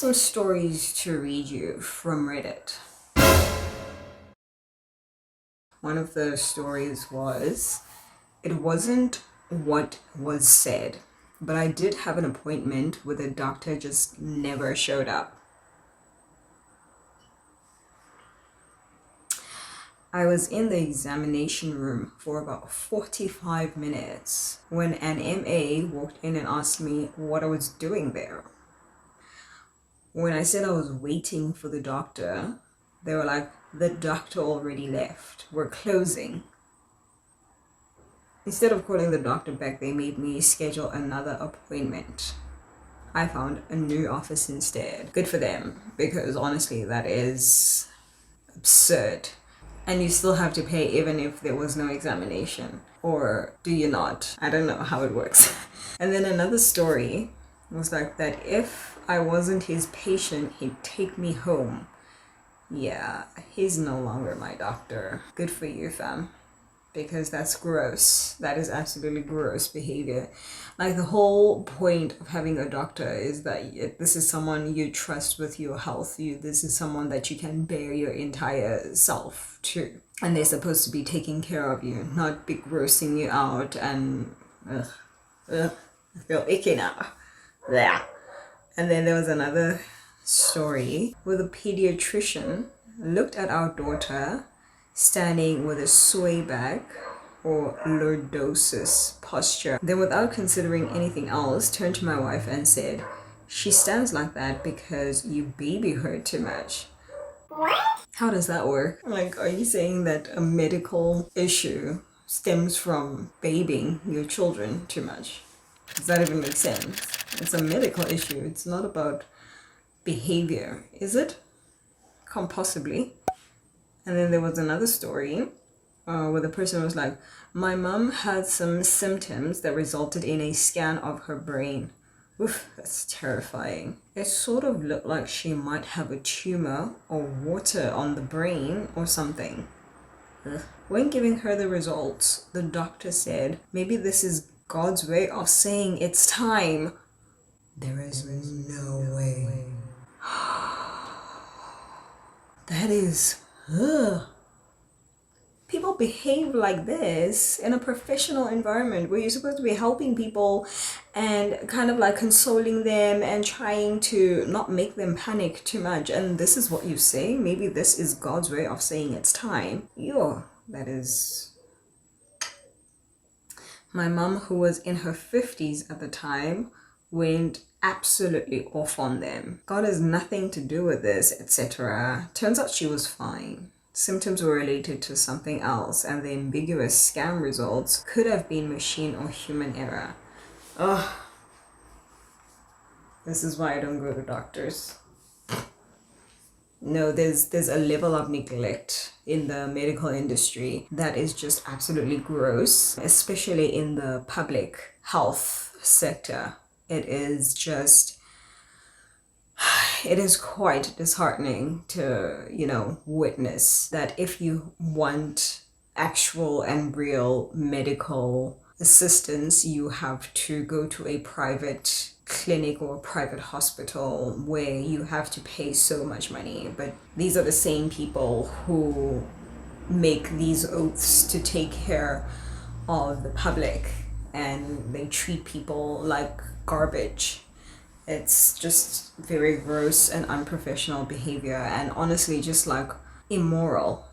some stories to read you from Reddit. One of the stories was, it wasn't what was said, but I did have an appointment with a doctor, just never showed up. I was in the examination room for about 45 minutes when an MA walked in and asked me what I was doing there. When I said I was waiting for the doctor, they were like, the doctor already left, we're closing. Instead of calling the doctor back, they made me schedule another appointment. I found a new office instead. Good for them, because honestly, that is absurd. And you still have to pay even if there was no examination. Or do you not? I don't know how it works. And then another story was like that if I wasn't his patient, he'd take me home. Yeah, he's no longer my doctor. Good for you, fam. Because that's gross. That is absolutely gross behavior. Like, the whole point of having a doctor is that this is someone you trust with your health. This is someone that you can bear your entire self to. And they're supposed to be taking care of you, not be grossing you out and I feel icky now. Yeah. And then there was another story where the pediatrician looked at our daughter standing with a sway back or lordosis posture. Then, without considering anything else, turned to my wife and said, "She stands like that because you baby her too much." What? How does that work? Like, are you saying that a medical issue stems from babying your children too much? Does that even make sense? It's a medical issue. It's not about behavior, is it? Can't possibly. And then there was another story where the person was like, my mom had some symptoms that resulted in a scan of her brain. Oof, that's terrifying. It sort of looked like she might have a tumor or water on the brain or something. Ugh. When giving her the results, the doctor said, maybe this is God's way of saying it's time. There is no way. That is... Ugh. People behave like this in a professional environment where you're supposed to be helping people and kind of like consoling them and trying to not make them panic too much. And this is what you say? Maybe this is God's way of saying it's time. Yo, that is... My mom, who was in her 50s at the time, went absolutely off on them. God has nothing to do with this, etc. Turns out she was fine. Symptoms were related to something else, and the ambiguous scan results could have been machine or human error. Ugh. This is why I don't go to doctors. No, there's a level of neglect in the medical industry that is just absolutely gross, especially in the public health sector. It is quite disheartening to, witness that if you want actual and real medical assistance, you have to go to a private clinic or a private hospital where you have to pay so much money. But these are the same people who make these oaths to take care of the public, and they treat people like garbage. It's just very gross and unprofessional behavior, and honestly just like immoral.